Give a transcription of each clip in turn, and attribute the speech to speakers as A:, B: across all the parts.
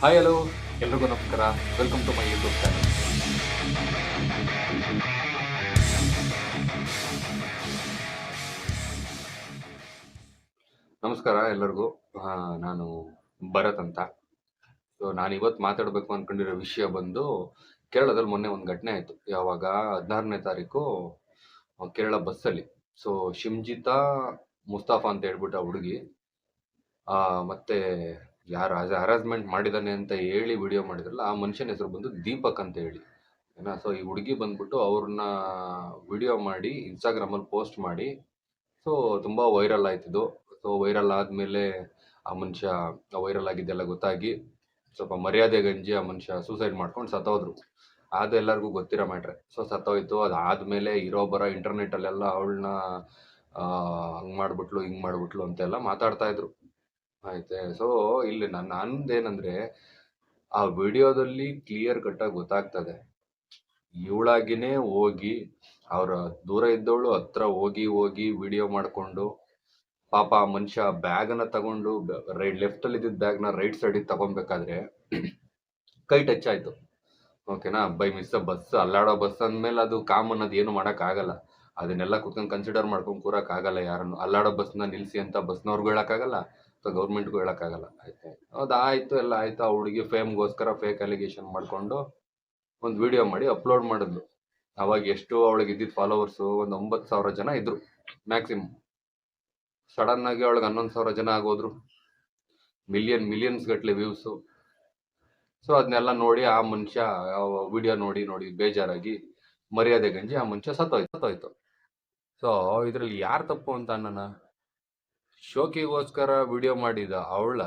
A: Hi hello, ಎಲ್ರಿಗೂ ನಮಸ್ಕಾರ. Welcome to my YouTube channel. ನಮಸ್ಕಾರ ಎಲ್ಲರಿಗೂ. ನಾನು ಭರತ್ ಅಂತ. ಸೊ ನಾನು ಇವತ್ತು ಮಾತಾಡಬೇಕು ಅಂದ್ಕೊಂಡಿರೋ ವಿಷಯ ಬಂದು, ಕೇರಳದಲ್ಲಿ ಮೊನ್ನೆ ಒಂದು ಘಟನೆ ಆಯಿತು. ಯಾವಾಗ 16ನೇ ತಾರೀಕು ಕೇರಳ ಬಸ್ಸಲ್ಲಿ. ಸೊ ಶಿಮ್ಜಿತಾ ಮುಸ್ತಾಫಾ ಅಂತ ಹೇಳ್ಬಿಟ್ಟು ಆ ಹುಡುಗಿ, ಮತ್ತೆ ಯಾರು ಹರಾಸ್ಮೆಂಟ್ ಮಾಡಿದಾನೆ ಅಂತ ಹೇಳಿ ವಿಡಿಯೋ ಮಾಡಿದ್ರಲ್ಲ, ಆ ಮನುಷ್ಯನ ಹೆಸರು ಬಂದು ದೀಪಕ್ ಅಂತ ಹೇಳಿ. ಏನಾ. ಸೊ ಈ ಹುಡುಗಿ ಬಂದ್ಬಿಟ್ಟು ಅವ್ರನ್ನ ವಿಡಿಯೋ ಮಾಡಿ ಇನ್ಸ್ಟಾಗ್ರಾಮಲ್ಲಿ ಪೋಸ್ಟ್ ಮಾಡಿ, ಸೊ ತುಂಬ ವೈರಲ್ ಆಯ್ತಿದ್ದು. ಸೊ ವೈರಲ್ ಆದಮೇಲೆ ಆ ಮನುಷ್ಯ ವೈರಲ್ ಆಗಿದ್ದೆಲ್ಲ ಗೊತ್ತಾಗಿ ಸ್ವಲ್ಪ ಮರ್ಯಾದೆ ಗಂಜಿ ಆ ಮನುಷ್ಯ ಸೂಸೈಡ್ ಮಾಡ್ಕೊಂಡು ಸತ್ತೋದ್ರು. ಅದು ಎಲ್ಲರಿಗೂ ಗೊತ್ತಿರೋ ಮ್ಯಾಟ್ರೆ. ಸೊ ಸತ್ತೋಯ್ತು. ಅದಾದಮೇಲೆ ಇರೋ ಬರೋ ಇಂಟರ್ನೆಟಲ್ಲೆಲ್ಲ ಅವಳನ್ನ ಹಂಗೆ ಮಾಡ್ಬಿಟ್ಲು ಹಿಂಗೆ ಮಾಡ್ಬಿಟ್ಲು ಅಂತೆಲ್ಲ ಮಾತಾಡ್ತಾ ಇದ್ರು. ಆಯ್ತೆ. ಸೊ ಇಲ್ಲಿ ನಂದೇನಂದ್ರೆ, ಆ ವಿಡಿಯೋದಲ್ಲಿ ಕ್ಲಿಯರ್ ಕಟ್ಟಾಗಿ ಗೊತ್ತಾಗ್ತದೆ, ಇವಳಾಗಿನೇ ಹೋಗಿ ಅವ್ರ ದೂರ ಇದ್ದವಳು ಹತ್ರ ಹೋಗಿ ಹೋಗಿ ವಿಡಿಯೋ ಮಾಡಿಕೊಂಡು, ಪಾಪ ಆ ಮನುಷ್ಯ ಬ್ಯಾಗನ್ನ ತಗೊಂಡು ಲೆಫ್ಟ್ ಅಲ್ಲಿ ಇದ್ದಿದ್ದ ಬ್ಯಾಗ್ನ ರೈಟ್ ಸೈಡಿಗೆ ತಗೊಬೇಕಾದ್ರೆ ಕೈ ಟಚ್ ಆಯ್ತು. ಓಕೆನಾ. ಬೈ ಮಿಸ್ ಬಸ್ ಅಲ್ಲಾಡೋ ಬಸ್ ಅಂದಮೇಲೆ ಅದು ಕಾಮನ್, ಅದು ಏನು ಆಗಲ್ಲ. ಅದನ್ನೆಲ್ಲ ಕುತ್ಕೊಂಡು ಕನ್ಸಿಡರ್ ಮಾಡ್ಕೊಂಡು ಕೂರಕ್ಕಾಗಲ್ಲ. ಯಾರನ್ನು ಅಲ್ಲಾಡೋ ಬಸ್ನ ನಿಲ್ಲಿಸಿ ಅಂತ ಬಸ್ನವ್ರಿಗೂ ಹೇಳಕ್ಕಾಗಲ್ಲ, ಅಥವಾ ಗೌರ್ಮೆಂಟ್ಗೂ ಹೇಳಕ್ಕಾಗಲ್ಲ. ಆಯ್ತು, ಅದಾಯ್ತು, ಎಲ್ಲ ಆಯ್ತು. ಆ ಹುಡುಗಿ ಫೇಮ್ಗೋಸ್ಕರ ಫೇಕ್ ಅಲಿಗೇಷನ್ ಮಾಡ್ಕೊಂಡು ಒಂದು ವಿಡಿಯೋ ಮಾಡಿ ಅಪ್ಲೋಡ್ ಮಾಡಿದ್ಲು. ಅವಾಗ ಎಷ್ಟು ಅವಳಿಗೆ ಇದ್ದಿದ್ದು ಫಾಲೋವರ್ಸು ಒಂದು 9,000 ಜನ ಇದ್ರು ಮ್ಯಾಕ್ಸಿಮಮ್. ಸಡನ್ ಆಗಿ ಅವಳಿಗೆ 11,000 ಜನ ಆಗೋದ್ರು. ಮಿಲಿಯನ್ಸ್ ಗಟ್ಟಲೆ ವ್ಯೂಸು. ಸೊ ಅದನ್ನೆಲ್ಲ ನೋಡಿ ಆ ಮನುಷ್ಯ ವಿಡಿಯೋ ನೋಡಿ ನೋಡಿ ಬೇಜಾರಾಗಿ ಮರ್ಯಾದೆ ಗಂಜಿ ಆ ಮನುಷ್ಯ ಸತ್ತೋಯ್ತು. ಸೊ ಇದರಲ್ಲಿ ಯಾರು ತಪ್ಪು ಅಂತ ಅನ್ನೋಣ? ಶೋಕಿಗೋಸ್ಕರ ವಿಡಿಯೋ ಮಾಡಿದ ಅವಳ,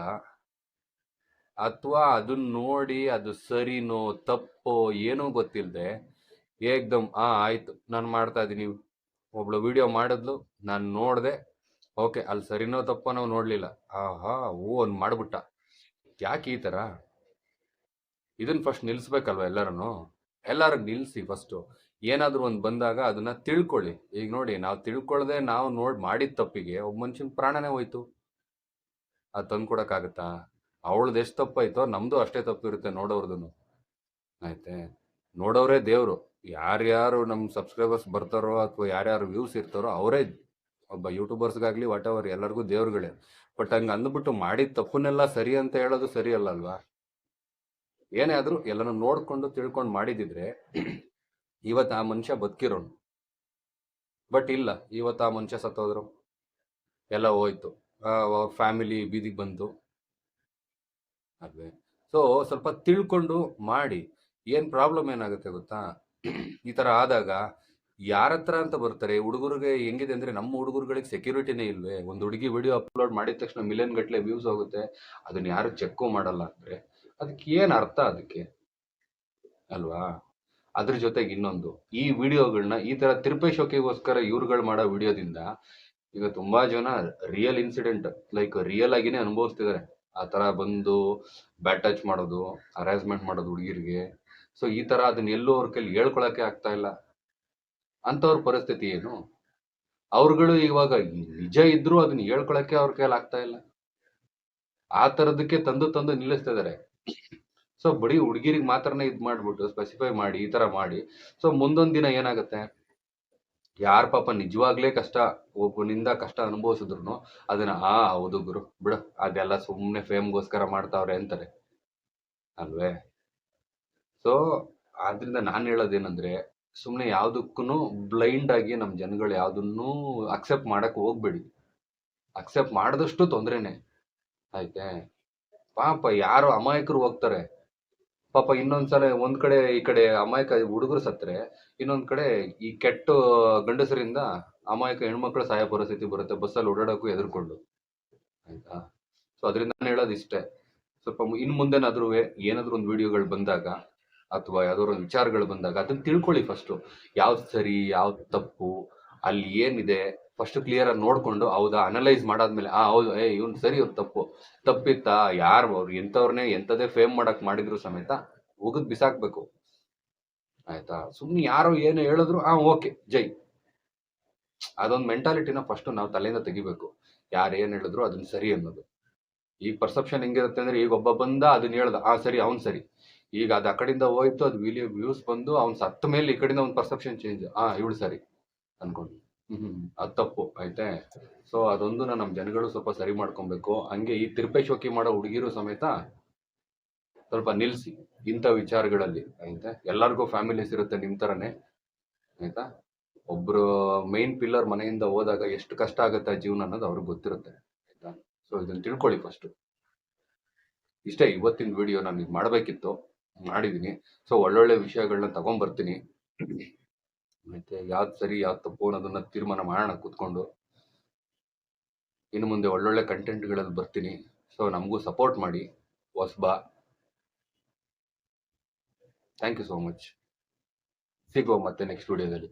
A: ಅಥವಾ ಅದನ್ನ ನೋಡಿ ಅದು ಸರಿನೋ ತಪ್ಪೋ ಏನೂ ಗೊತ್ತಿಲ್ಲದೆ ಏಕ್ದಮ್ ಆಯ್ತು ನಾನು ಮಾಡ್ತಾ ಇದ್ದೀನಿ, ಒಬ್ಳು ವಿಡಿಯೋ ಮಾಡಿದ್ಲು, ನಾನು ನೋಡಿದೆ, ಓಕೆ ಅಲ್ಲಿ ಸರಿನೋ ತಪ್ಪೋ ನಾವು ನೋಡಲಿಲ್ಲ, ಒಂದು ಮಾಡ್ಬಿಟ್ಟ. ಯಾಕೆ ಈ ಥರ? ಇದನ್ನ ಫಸ್ಟ್ ನಿಲ್ಲಿಸ್ಬೇಕಲ್ವ ಎಲ್ಲರೂ ನಿಲ್ಲಿಸಿ. ಫಸ್ಟು ಏನಾದರೂ ಒಂದು ಬಂದಾಗ ಅದನ್ನ ತಿಳ್ಕೊಳ್ಳಿ. ಈಗ ನೋಡಿ, ನಾವು ತಿಳ್ಕೊಳ್ಳದೆ ನಾವು ಮಾಡಿದ ತಪ್ಪಿಗೆ ಒಬ್ಬ ಮನುಷ್ಯನ ಪ್ರಾಣನೇ ಹೋಯ್ತು. ಅದು ತಂದ್ಕೊಡಕ್ಕಾಗತ್ತಾ? ಅವಳದು ಎಷ್ಟು ತಪ್ಪಾಯ್ತೋ ನಮ್ಮದು ಅಷ್ಟೇ ತಪ್ಪಿರುತ್ತೆ ನೋಡೋರ್ದು. ಆಯ್ತೆ. ನೋಡೋರೇ ದೇವರು. ಯಾರ್ಯಾರು ನಮ್ಮ ಸಬ್ಸ್ಕ್ರೈಬರ್ಸ್ ಬರ್ತಾರೋ ಅಥವಾ ಯಾರ್ಯಾರು ವ್ಯೂಸ್ ಇರ್ತಾರೋ ಅವರೇ ಒಬ್ಬ ಯೂಟ್ಯೂಬರ್ಸ್ಗಾಗಲಿ ವಾಟ್ ಎವರ್ ಎಲ್ಲರಿಗೂ ದೇವ್ರುಗಳೇ. ಬಟ್ ಹಂಗೆ ಅಂದ್ಬಿಟ್ಟು ಮಾಡಿದ ತಪ್ಪನ್ನೆಲ್ಲ ಸರಿ ಅಂತ ಹೇಳೋದು ಸರಿ ಅಲ್ಲ ಅಲ್ವಾ? ಏನೇ ಆದರೂ ಎಲ್ಲನೂ ನೋಡ್ಕೊಂಡು ತಿಳ್ಕೊಂಡು ಮಾಡಿದಿದ್ರೆ ಇವತ್ತು ಆ ಮನುಷ್ಯ ಬದುಕಿರೋನು. ಬಟ್ ಇಲ್ಲ, ಇವತ್ತು ಆ ಮನುಷ್ಯ ಸತ್ತೋದ್ರು, ಎಲ್ಲ ಹೋಯ್ತು, ಅವ್ರ ಫ್ಯಾಮಿಲಿ ಬೀದಿಗೆ ಬಂತು. ಅದೇ. ಸೊ ಸ್ವಲ್ಪ ತಿಳ್ಕೊಂಡು ಮಾಡಿ. ಏನು ಪ್ರಾಬ್ಲಮ್ ಏನಾಗುತ್ತೆ ಗೊತ್ತಾ? ಈ ಥರ ಆದಾಗ ಯಾರ ಹತ್ರ ಅಂತ ಬರ್ತಾರೆ? ಹುಡುಗರಿಗೆ ಹೆಂಗಿದೆ ಅಂದರೆ, ನಮ್ಮ ಹುಡುಗರುಗಳಿಗೆ ಸೆಕ್ಯೂರಿಟಿನೇ ಇಲ್ವೇ? ಒಂದು ಹುಡುಗಿ ವಿಡಿಯೋ ಅಪ್ಲೋಡ್ ಮಾಡಿದ ತಕ್ಷಣ ಮಿಲಿಯನ್ ಗಟ್ಟಲೆ ವ್ಯೂಸ್ ಹೋಗುತ್ತೆ, ಅದನ್ನ ಯಾರು ಚೆಕ್ಕು ಮಾಡಲ್ಲ ಅಂದರೆ ಅದಕ್ಕೆ ಏನು ಅರ್ಥ? ಅದಕ್ಕೆ ಅಲ್ವಾ? ಅದ್ರ ಜೊತೆಗೆ ಇನ್ನೊಂದು, ಈ ವಿಡಿಯೋಗಳನ್ನ ಈ ಥರ ತಿರುಪೇಶೋಕಿಗೋಸ್ಕರ ಇವ್ರುಗಳು ಮಾಡೋ ವಿಡಿಯೋದಿಂದ ಈಗ ತುಂಬಾ ಜನ ರಿಯಲ್ ಇನ್ಸಿಡೆಂಟ್ ಲೈಕ್ ರಿಯಲ್ ಆಗಿನೇ ಅನುಭವಿಸ್ತಿದ್ದಾರೆ. ಆ ಥರ ಬಂದು ಬ್ಯಾಡ್ ಟಚ್ ಮಾಡೋದು, ಹರಾಸ್ಮೆಂಟ್ ಮಾಡೋದು ಹುಡುಗಿರಿಗೆ. ಸೊ ಈ ಥರ ಅದನ್ನ ಎಲ್ಲೂ ಅವ್ರ ಕೈಲಿ ಹೇಳ್ಕೊಳಕ್ಕೆ ಆಗ್ತಾ ಇಲ್ಲ. ಅಂಥವ್ರ ಪರಿಸ್ಥಿತಿ ಏನು? ಅವ್ರುಗಳು ಇವಾಗ ನಿಜ ಇದ್ರೂ ಅದನ್ನ ಹೇಳ್ಕೊಳಕ್ಕೆ ಅವ್ರ ಕೈಲಿ ಆಗ್ತಾ ಇಲ್ಲ. ಆ ಥರದಕ್ಕೆ ತಂದು ನಿಲ್ಲಿಸ್ತಾ ಇದ್ದಾರೆ. ಸೊ ಬರೀ ಹುಡುಗಿರಿಗೆ ಮಾತ್ರನೇ ಇದು ಮಾಡ್ಬಿಟ್ಟು ಸ್ಪೆಸಿಫೈ ಮಾಡಿ ಈ ಥರ ಮಾಡಿ, ಸೊ ಮುಂದೊಂದು ದಿನ ಏನಾಗುತ್ತೆ? ಯಾರ ಪಾಪ ನಿಜವಾಗ್ಲೇ ಒಬ್ಬನಿಂದ ಕಷ್ಟ ಅನುಭವಿಸಿದ್ರು ಅದನ್ನ ಹೌದು ಗುರು ಬಿಡು, ಅದೆಲ್ಲ ಸುಮ್ಮನೆ ಫೇಮ್ಗೋಸ್ಕರ ಮಾಡ್ತಾವ್ರೆ ಅಂತಾರೆ ಅಲ್ವೇ? ಸೊ ಆದ್ರಿಂದ ನಾನು ಹೇಳೋದೇನಂದ್ರೆ, ಸುಮ್ಮನೆ ಯಾವುದಕ್ಕೂ ಬ್ಲೈಂಡ್ ಆಗಿ ನಮ್ಮ ಜನಗಳು ಯಾವುದನ್ನೂ ಅಕ್ಸೆಪ್ಟ್ ಮಾಡಕ್ ಹೋಗ್ಬೇಡಿ. ಅಕ್ಸೆಪ್ಟ್ ಮಾಡಿದಷ್ಟು ತೊಂದ್ರೆನೆ. ಆಯ್ತೆ. ಪಾಪ ಯಾರೋ ಅಮಾಯಕರು ಹೋಗ್ತಾರೆ, ಪಾಪ ಇನ್ನೊಂದ್ಸಲ ಒಂದ್ ಕಡೆ ಈ ಕಡೆ ಅಮಾಯಕ ಹುಡುಗರು ಸತ್ತರೆ, ಇನ್ನೊಂದ್ ಕಡೆ ಈ ಕೆಟ್ಟ ಗಂಡಸರಿಂದ ಅಮಾಯಕ ಹೆಣ್ಮಕ್ಳು ಸಾಯೋ ಪರಿಸ್ಥಿತಿ ಬರುತ್ತೆ, ಬಸ್ಸಲ್ಲಿ ಓಡಾಡೋಕ್ಕೂ ಎದುರ್ಕೊಂಡು. ಆಯ್ತಾ? ಸೊ ಅದರಿಂದ ನಾನು ಹೇಳೋದು ಇಷ್ಟೇ, ಸ್ವಲ್ಪ ಇನ್ನು ಮುಂದೆನಾದ್ರೂ ಏನಾದ್ರೂ ಒಂದು ವಿಡಿಯೋಗಳು ಬಂದಾಗ ಅಥವಾ ಯಾವ್ದಾದ್ರು ಒಂದು ವಿಚಾರಗಳು ಬಂದಾಗ ಅದನ್ನ ತಿಳ್ಕೊಳ್ಳಿ. ಫಸ್ಟು ಯಾವ್ದು ಸರಿ ಯಾವ್ದು ತಪ್ಪು, ಅಲ್ಲಿ ಏನಿದೆ ಫಸ್ಟ್ ಕ್ಲಿಯರ್ ಆಗಿ ನೋಡ್ಕೊಂಡು, ಹೌದಾ ಅನಲೈಸ್ ಮಾಡಾದ್ಮೇಲೆ ಹೌದು ಇವ್ನು ಸರಿ ಇವ್ರು ತಪ್ಪಿತ್ತಾ, ಯಾರು ಅವ್ರು ಎಂಥವ್ರನ್ನೇ ಎಂಥದೇ ಫೇಮ್ ಮಾಡಕ್ ಮಾಡಿದ್ರು ಸಮೇತ ಹೋಗದ್ ಬಿಸಾಕ್ಬೇಕು. ಆಯ್ತಾ? ಸುಮ್ಮನೆ ಯಾರೋ ಏನು ಹೇಳಿದ್ರು ಓಕೆ ಜೈ, ಅದೊಂದು ಮೆಂಟಾಲಿಟಿನ ಫಸ್ಟ್ ನಾವು ತಲೆಯಿಂದ ತೆಗಿಬೇಕು. ಯಾರು ಏನು ಹೇಳಿದ್ರು ಅದನ್ನ ಸರಿ ಅನ್ನೋದು. ಈಗ ಪರ್ಸೆಪ್ಷನ್ ಹೆಂಗಿರುತ್ತೆ ಅಂದ್ರೆ, ಈಗ ಒಬ್ಬ ಬಂದ ಅದನ್ನ ಹೇಳ್ದ, ಸರಿ ಅವ್ನು ಸರಿ. ಈಗ ಅದು ಆ ಕಡೆಯಿಂದ ಹೋಯ್ತು, ಅದು ವ್ಯೂಸ್ ಬಂದು ಅವ್ನು ಸತ್ತ ಮೇಲೆ ಈ ಕಡೆಯಿಂದ ಒಂದು ಪರ್ಸೆಪ್ಷನ್ ಚೇಂಜ್, ಇವಳು ಸರಿ ಅನ್ಕೊಂಡು. ಅದು ತಪ್ಪು ಐತೆ. ಸೊ ಅದೊಂದು ನಮ್ಮ ಜನಗಳು ಸ್ವಲ್ಪ ಸರಿ ಮಾಡ್ಕೊಬೇಕು. ಹಂಗೆ ಈ ತಿರುಪೆ ಶೋಕಿ ಮಾಡೋ ಹುಡುಗಿರು ಸಮೇತ ಸ್ವಲ್ಪ ನಿಲ್ಸಿ ಇಂಥ ವಿಚಾರಗಳಲ್ಲಿ ಆಯ್ತಾ. ಎಲ್ಲರಿಗೂ ಫ್ಯಾಮಿಲೀಸ್ ಇರುತ್ತೆ ನಿಮ್ ಥರನೇ ಆಯ್ತಾ. ಒಬ್ರು ಮೈನ್ ಪಿಲ್ಲರ್ ಮನೆಯಿಂದ ಹೋದಾಗ ಎಷ್ಟು ಕಷ್ಟ ಆಗುತ್ತೆ ಆ ಜೀವನ ಅನ್ನೋದು ಅವ್ರಿಗೆ ಗೊತ್ತಿರುತ್ತೆ ಆಯ್ತಾ. ಸೊ ಇದನ್ನ ತಿಳ್ಕೊಳ್ಳಿ ಫಸ್ಟ್. ಇಷ್ಟೇ ಇವತ್ತಿನ ವಿಡಿಯೋ. ನಾನು ಇದು ಮಾಡಬೇಕಿತ್ತು, ಮಾಡಿದ್ದೀನಿ. ಸೊ ಒಳ್ಳೊಳ್ಳೆ ವಿಷಯಗಳನ್ನ ತಗೊಂಡ್ಬರ್ತೀನಿ. ಮತ್ತೆ ಯಾವ್ದು ಸರಿ ಯಾವ್ದು ತಪ್ಪು ಅನ್ನೋದನ್ನ ತೀರ್ಮಾನ ಮಾಡೋಣ ಕೂತ್ಕೊಂಡು. ಇನ್ನು ಮುಂದೆ ಒಳ್ಳೊಳ್ಳೆ ಕಂಟೆಂಟ್ಗಳಲ್ಲಿ ಬರ್ತೀನಿ. ಸೊ ನಮಗೂ ಸಪೋರ್ಟ್ ಮಾಡಿ ಹೊಸಬಾ. Thank you so much. ಸಿಗುವ ಮತ್ತೆ ನೆಕ್ಸ್ಟ್ ವಿಡಿಯೋದಲ್ಲಿ.